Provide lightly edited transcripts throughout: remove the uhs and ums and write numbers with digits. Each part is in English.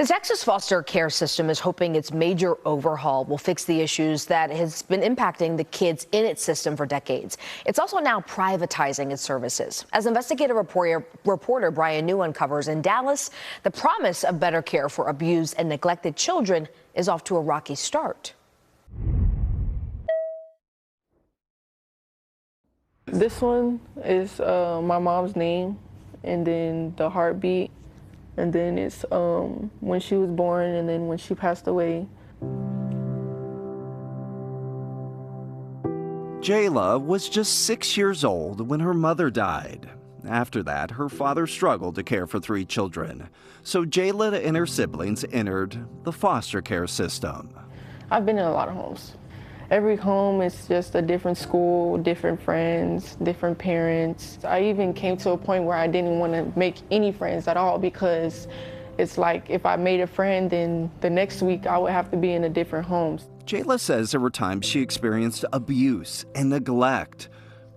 The Texas foster care system is hoping its major overhaul will fix the issues that has been impacting the kids in its system for decades. It's also now privatizing its services. As investigative reporter Brian New uncovers, in Dallas, the promise of better care for abused and neglected children is off to a rocky start. This one is my mom's name, and then the heartbeat, and then it's when she was born, and then when she passed away. Jayla was just 6 years old when her mother died. After that, her father struggled to care for 3 children. So Jayla and her siblings entered the foster care system. I've been in a lot of homes. Every home is just a different school, different friends, different parents. I even came to a point where I didn't want to make any friends at all, because it's like if I made a friend, then the next week I would have to be in a different home. Jayla says there were times she experienced abuse and neglect.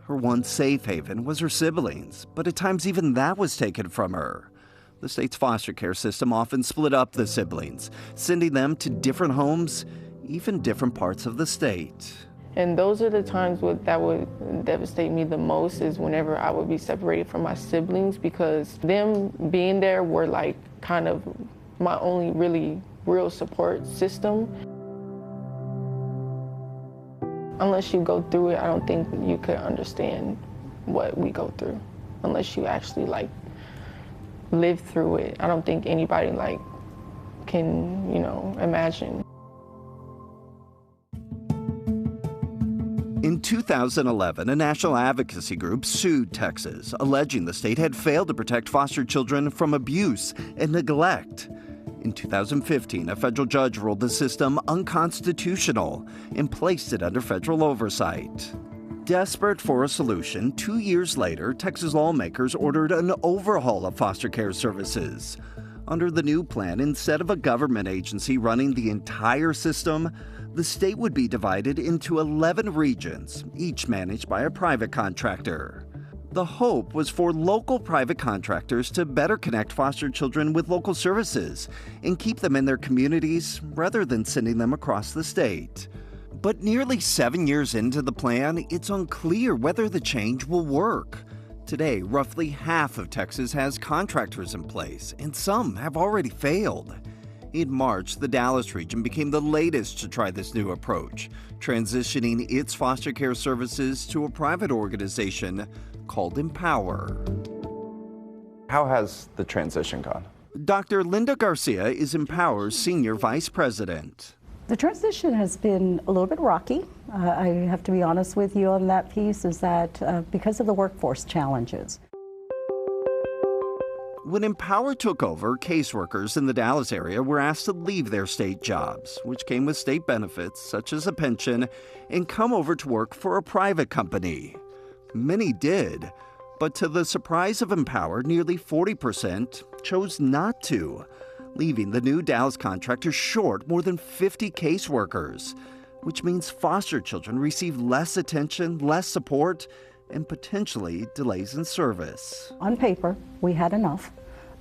Her one safe haven was her siblings, but at times even that was taken from her. The state's foster care system often split up the siblings, sending them to different homes, even different parts of the state. And those are the times that would devastate me the most, is whenever I would be separated from my siblings, because them being there were like kind of my only really real support system. Unless you go through it, I don't think you could understand what we go through. Unless you actually like live through it, I don't think anybody like can, imagine. In 2011, a national advocacy group sued Texas, alleging the state had failed to protect foster children from abuse and neglect. In 2015, a federal judge ruled the system unconstitutional and placed it under federal oversight. Desperate for a solution, 2 years later, Texas lawmakers ordered an overhaul of foster care services. Under the new plan, instead of a government agency running the entire system, the state would be divided into 11 regions, each managed by a private contractor. The hope was for local private contractors to better connect foster children with local services and keep them in their communities rather than sending them across the state. But nearly 7 years into the plan, it's unclear whether the change will work. Today, roughly half of Texas has contractors in place, and some have already failed. In March, the Dallas region became the latest to try this new approach, transitioning its foster care services to a private organization called Empower. How has the transition gone? Dr. Linda Garcia is Empower's senior vice president. The transition has been a little bit rocky. I have to be honest with you on that piece, is that because of the workforce challenges. When Empower took over, caseworkers in the Dallas area were asked to leave their state jobs, which came with state benefits such as a pension, and come over to work for a private company. Many did, but to the surprise of Empower, nearly 40% chose not to, leaving the new Dallas contractor short more than 50 caseworkers, which means foster children receive less attention, less support, and potentially delays in service. On paper, we had enough.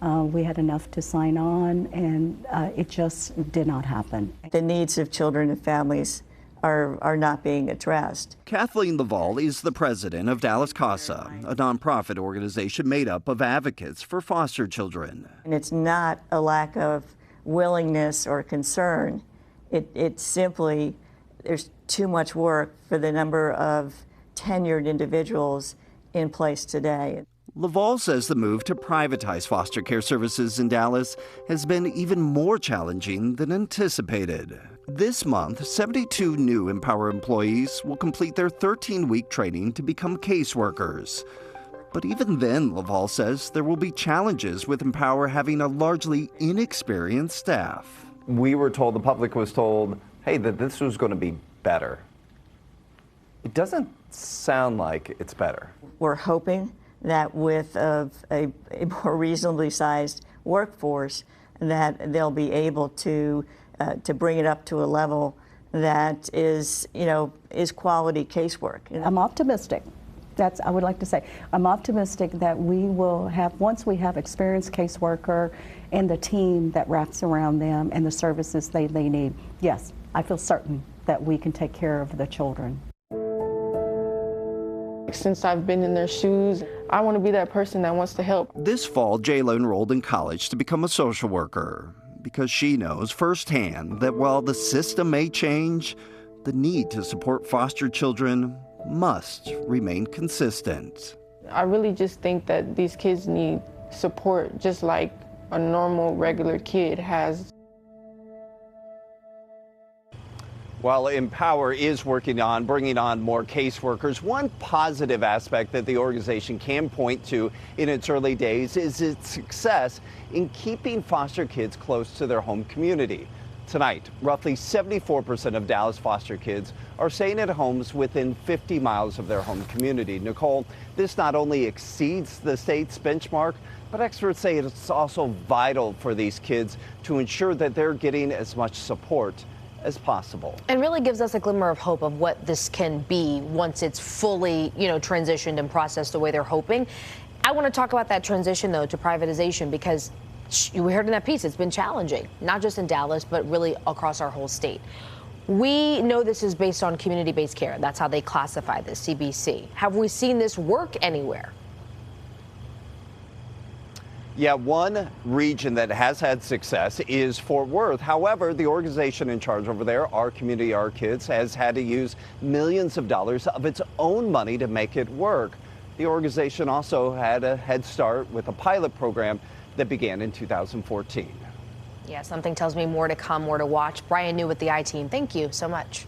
We had enough to sign on, and it just did not happen. The needs of children and families are not being addressed. Kathleen Laval is the president of Dallas CASA, a nonprofit organization made up of advocates for foster children. And it's not a lack of willingness or concern. It's simply there's too much work for the number of tenured individuals in place today. Laval says the move to privatize foster care services in Dallas has been even more challenging than anticipated. This month, 72 new Empower employees will complete their 13-week training to become caseworkers. But even then, Laval says there will be challenges with Empower having a largely inexperienced staff. We were told, the public was told, hey, that this was going to be better. It doesn't sound like it's better. We're hoping that with a more reasonably sized workforce, that they'll be able to bring it up to a level that is quality casework. I'm optimistic I would like to say, I'm optimistic that we will have, once we have experienced caseworker and the team that wraps around them and the services they need, yes, I feel certain that we can take care of the children. Since I've been in their shoes, I want to be that person that wants to help. This fall, Jayla enrolled in college to become a social worker because she knows firsthand that while the system may change, the need to support foster children must remain consistent. I really just think that these kids need support just like a normal, regular kid has. While Empower is working on bringing on more caseworkers, one positive aspect that the organization can point to in its early days is its success in keeping foster kids close to their home community. Tonight, roughly 74% of Dallas foster kids are staying at homes within 50 miles of their home community. Nicole, this not only exceeds the state's benchmark, but experts say it's also vital for these kids to ensure that they're getting as much support as possible. And really gives us a glimmer of hope of what this can be once it's fully, transitioned and processed the way they're hoping. I want to talk about that transition, though, to privatization, because we heard in that piece it's been challenging, not just in Dallas, but really across our whole state. We know this is based on community-based care. That's how they classify this, CBC. Have we seen this work anywhere? Yeah, one region that has had success is Fort Worth. However, the organization in charge over there, Our Community, Our Kids, has had to use millions of dollars of its own money to make it work. The organization also had a head start with a pilot program that began in 2014. Yeah, something tells me more to come, more to watch. Brian New with the I-Team, thank you so much.